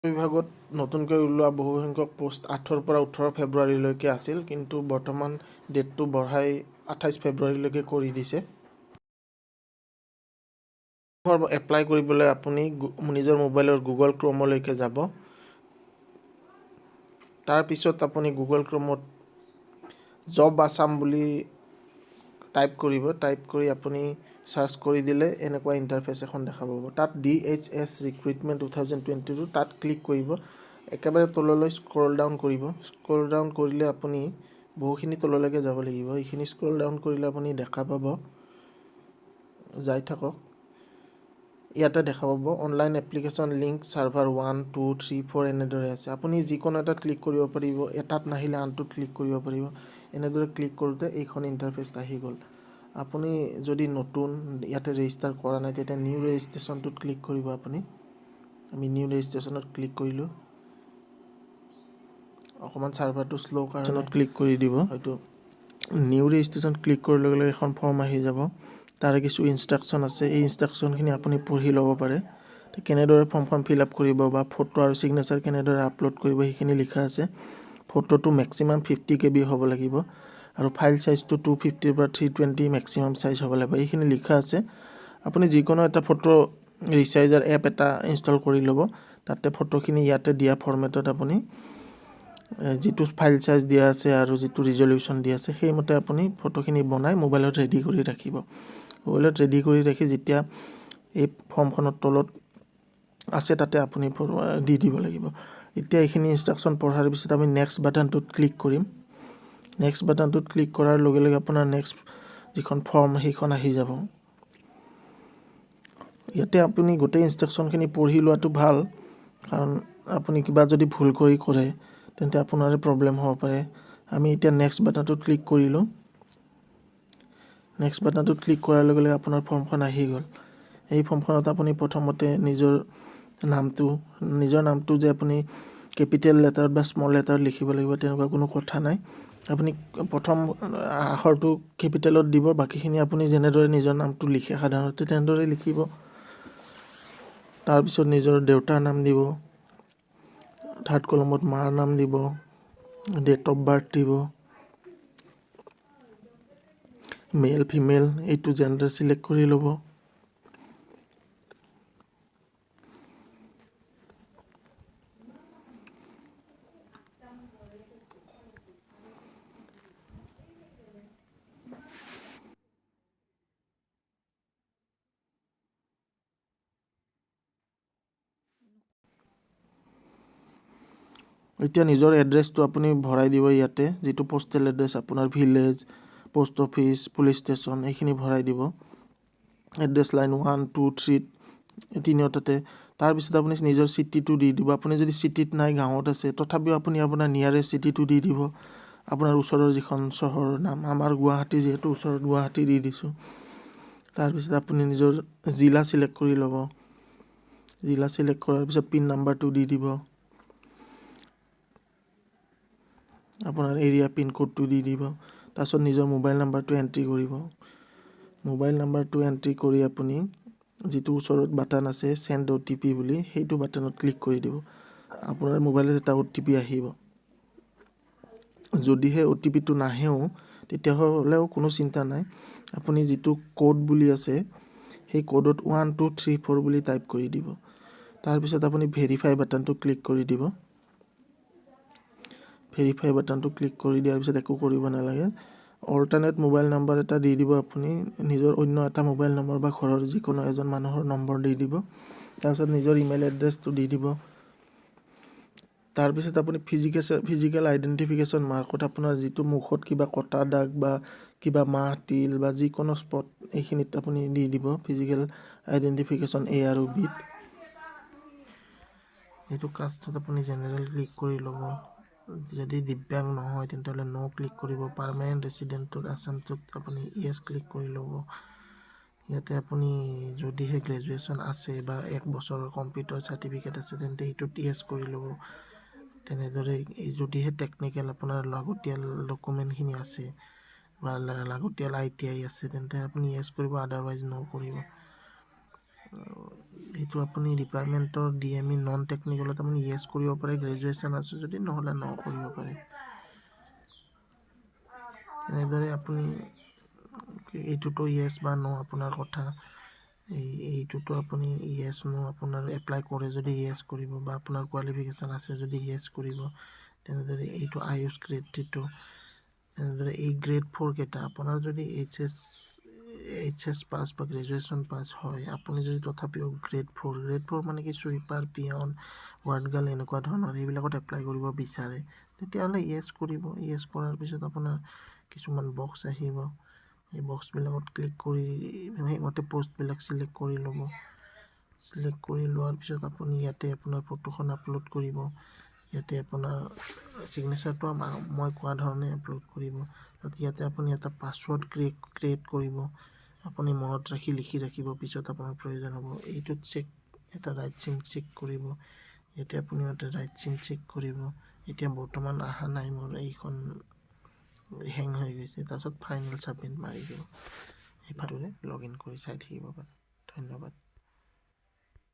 বিভাগত নতুনকৈ ওলোৱা বহুসংখ্যক পোষ্ট 8 পৰা 18 ফেব্ৰুৱাৰীলৈকে আছিল, কিন্তু বৰ্তমান ডেটটো বঢ়াই 28 ফেব্ৰুৱাৰীলৈকে কৰি দিছে। এপ্লাই কৰিবলৈ আপুনি নিজৰ মোবাইলৰ গুগল ক্ৰমলৈকে যাব। তাৰপিছত আপুনি গুগল ক্ৰমত জব আছাম বুলি টাইপ কৰিব। টাইপ কৰি আপুনি সাৰ্চ কৰি দিলে এনেকুৱা ইণ্টাৰফেচ এখন দেখা পাব। তাত DHS ৰিক্ৰুইটমেণ্ট 2022 তাত ক্লিক কৰিব। একেবাৰে তললৈ স্ক্ৰল ডাউন কৰিব। স্ক্ৰল ডাউন কৰিলে আপুনি বহুখিনি তললৈকে যাব লাগিব। এইখিনি স্ক্ৰল ডাউন কৰিলে আপুনি দেখা পাব, যাই থাকক। ইয়াতে দেখা পাব অনলাইন এপ্লিকেশ্যন লিংক ছাৰ্ভাৰ 1, 2, 3, 4 এনেদৰে আছে। আপুনি যিকোনো এটাত ক্লিক কৰিব পাৰিব, এটাত নাহিলে আনটোত ক্লিক কৰিব পাৰিব। এনেদৰে ক্লিক কৰোঁতে এইখন ইণ্টাৰফেচ আহি গ'ল। আপুনি যদি নতুন ইয়াতে ৰেজিষ্টাৰ কৰা নাই, তেতিয়া নিউ ৰেজিষ্ট্ৰেশ্যনটোত ক্লিক কৰিব আপুনি। আমি নিউ ৰেজিষ্ট্ৰেশ্যনত ক্লিক কৰিলোঁ। অকণমান ছাৰ্ভাৰটো শ্ল' কাৰণে ক্লিক কৰি দিব। হয়তো নিউ ৰেজিষ্ট্ৰেশ্যন ক্লিক কৰাৰ লগে লগে এখন ফৰ্ম আহি যাব। তাৰে কিছু ইনষ্ট্ৰাকশ্যন আছে। এই ইনষ্ট্ৰাকশ্যনখিনি আপুনি পঢ়ি ল'ব পাৰে। কেনেদৰে ফৰ্মখন ফিল আপ কৰিব বা ফটো আৰু ছিগনেচাৰ কেনেদৰে আপলোড কৰিব সেইখিনি লিখা আছে। ফটোটো মেক্সিমাম 50 KB হ'ব লাগিব আৰু ফাইল চাইজটো 250 পৰা 320 মেক্সিমাম চাইজ হ'ব লাগিব। এইখিনি লিখা আছে। আপুনি যিকোনো এটা ফটো ৰিচাইজাৰ এপ এটা ইনষ্টল কৰি ল'ব। তাতে ফটোখিনি ইয়াতে দিয়া ফৰ্মেটত আপুনি যিটো ফাইল চাইজ দিয়া আছে আৰু যিটো ৰিজলিউশ্যন দিয়া আছে সেইমতে আপুনি ফটোখিনি বনাই মোবাইলত ৰেডি কৰি ৰাখিব। মোবাইলত ৰেডি কৰি ৰাখি যেতিয়া এই ফৰ্মখনৰ তলত আছে তাতে আপুনি দি দিব লাগিব। এতিয়া এইখিনি ইনষ্ট্ৰাকশ্যন পঢ়াৰ পিছত আমি নেক্সট বাটনটোত ক্লিক কৰিম। নেক্সট বাটনটোত ক্লিক কৰাৰ লগে লগে আপোনাৰ নেক্সট যিখন ফৰ্ম সেইখন আহি যাব। ইয়াতে আপুনি গোটেই ইনষ্ট্ৰাকশ্যনখিনি পঢ়ি লোৱাটো ভাল, কাৰণ আপুনি কিবা যদি ভুল কৰি কৰে তেন্তে আপোনাৰে প্ৰব্লেম হ'ব পাৰে। আমি এতিয়া নেক্সট বাটনটোত ক্লিক কৰিলোঁ। নেক্সট বাটনটোত ক্লিক কৰাৰ লগে লগে আপোনাৰ ফৰ্মখন আহি গ'ল। এই ফৰ্মখনত আপুনি প্ৰথমতে নিজৰ নামটো যে আপুনি কেপিটেল লেটাৰত বা স্মল লেটাৰত লিখিব লাগিব তেনেকুৱা কোনো কথা নাই। আপুনি প্ৰথম আখৰটো কেপিটেলত দিব, বাকীখিনি আপুনি যেনেদৰে নিজৰ নামটো লিখে সাধাৰণতে তেনেদৰে লিখিব। তাৰপিছত নিজৰ দেউতাৰ নাম দিব, থাৰ্ড কলমত মাৰ নাম দিব, ডেট অফ বাৰ্থ দিব, মেল ফিমেল এইটো জেণ্ডাৰ চিলেক্ট কৰি ল'ব। এতিয়া নিজৰ এড্ৰেছটো আপুনি ভৰাই দিব ইয়াতে, যিটো পোষ্টেল এড্ৰেছ আপোনাৰ village, post office, police station এইখিনি ভৰাই দিব। Address line 1, 2, 3 তিনিওটাতে। তাৰপিছত আপুনি নিজৰ চিটিটো দি দিব। আপুনি যদি চিটিত নাই গাঁৱত আছে তথাপিও আপুনি আপোনাৰ নিয়াৰেষ্ট চিটিটো দি দিব। আপোনাৰ ওচৰৰ যিখন চহৰৰ নাম, আমাৰ গুৱাহাটী যিহেতু ওচৰত গুৱাহাটী দি দিছোঁ। তাৰপিছত আপুনি নিজৰ জিলা চিলেক্ট কৰি ল'ব। জিলা চিলেক্ট কৰাৰ পিছত পিন নাম্বাৰটো দি দিব। আপোনাৰ এৰিয়া পিনক'ডটো দি দিব। তাৰপিছত নিজৰ মোবাইল নাম্বাৰটো এণ্ট্ৰি কৰিব। মোবাইল নাম্বাৰটো এণ্ট্ৰি কৰি আপুনি যিটো ওচৰত বাটন আছে চেণ্ড OTP বুলি, সেইটো বাটনত ক্লিক কৰি দিব। আপোনাৰ মোবাইলত এটা OTP আহিব। যদিহে OTPটো নাহেও তেতিয়াহ'লেও কোনো চিন্তা নাই। আপুনি যিটো কোড বুলি আছে সেই কোডত 1, 2, 3, 4 বুলি টাইপ কৰি দিব। তাৰপিছত আপুনি ভেৰিফাই বাটনটো ক্লিক কৰি দিব। ভেৰিফাই বাটনটো ক্লিক কৰি দিয়াৰ পিছত একো কৰিব নালাগে। অল্টাৰনেট মোবাইল নম্বৰ এটা দি দিব আপুনি, নিজৰ অন্য এটা মোবাইল নম্বৰ বা ঘৰৰ যিকোনো এজন মানুহৰ নম্বৰ দি দিব। তাৰপিছত নিজৰ ইমেইল এড্ৰেছটো দি দিব। তাৰপিছত আপুনি ফিজিকেল আইডেণ্টিফিকেশ্যন মাৰ্কত আপোনাৰ যিটো মুখত কিবা কটা দাগ বা কিবা মাহ তিল বা যিকোনো স্পট এইখিনিত আপুনি দি দিব ফিজিকেল আইডেণ্টিফিকেশ্যন A আৰু B। এইটো কাষ্টত আপুনি জেনেৰেল ক্লিক কৰি ল'ব। যদি দিব্যাংগ নহয় তেন্তে ন' ক্লিক কৰিব। পাৰ্মানেণ্ট ৰেচিডেণ্টত আছামটোত আপুনি য়েছ ক্লিক কৰি ল'ব। ইয়াতে আপুনি যদিহে গ্ৰেজুৱেশ্যন আছে বা 1 বছৰৰ কম্পিউটাৰ চাৰ্টিফিকেট আছে তেন্তে সেইটোত য়েছ কৰি ল'ব। তেনেদৰে যদিহে টেকনিকেল আপোনাৰ লাগতিয়াল ডকুমেণ্টখিনি আছে বা লাগতিয়াল ITI আছে তেন্তে আপুনি য়েছ কৰিব, আদাৰৱাইজ ন' কৰিব। এইটো আপুনি ডিপাৰ্টমেণ্টৰ DME নন টেকনিকেলত আপুনি য়েছ কৰিব পাৰে, গ্ৰেজুৱেশ্যন আছে যদি, নহ'লে ন কৰিব পাৰে। তেনেদৰে আপুনি এইটোতো য়েছ বা ন আপোনাৰ কথা। এইটোতো আপুনি য়েছ ন আপোনাৰ এপ্লাই কৰে যদি য়েছ কৰিব, বা আপোনাৰ কোৱালিফিকেশ্যন আছে যদি য়েছ কৰিব। তেনেদৰে এইটো আয়ুষ গ্ৰেড 3টো, তেনেদৰে এই গ্ৰেড 4 কেইটা আপোনাৰ যদি এইচ এছ পাছ বা গ্ৰেজুৱেশ্যন পাছ হয়, আপুনি যদি তথাপিও গ্ৰেড 4 মানে কি চুইপাৰ, পিয়ন, ৱাৰ্ড গাৰ্ল এনেকুৱা ধৰণৰ এইবিলাকত এপ্লাই কৰিব বিচাৰে, তেতিয়াহ'লে য়েছ কৰিব। য়েছ কৰাৰ পিছত আপোনাৰ কিছুমান বক্স আহিব, এই বক্সবিলাকত ক্লিক কৰি সেইমতে পষ্টবিলাক চিলেক্ট কৰি ল'ব। চিলেক্ট কৰি লোৱাৰ পিছত আপুনি ইয়াতে আপোনাৰ ফটোখন আপলোড কৰিব। ইয়াতে আপোনাৰ ছিগনেচাৰটো মই কোৱা ধৰণে আপলোড কৰিব। তাত ইয়াতে আপুনি এটা পাছৱৰ্ড ক্ৰিয়েট কৰিব। আপুনি মনত ৰাখি লিখি ৰাখিব, পিছত আপোনাৰ প্ৰয়োজন হ'ব। এইটোত এটা ৰাইট চিন চেক কৰিব। ইয়াতে আপুনি এটা ৰাইট চিন চেক কৰিব। এতিয়া বৰ্তমান অহা নাই, মোৰ এইখন হেং হৈ গৈছে। তাৰপিছত ফাইনেল ছাবমিট মাৰি দিব। এইফালে লগ ইন কৰি চাই থাকিব পাৰে। ধন্যবাদ।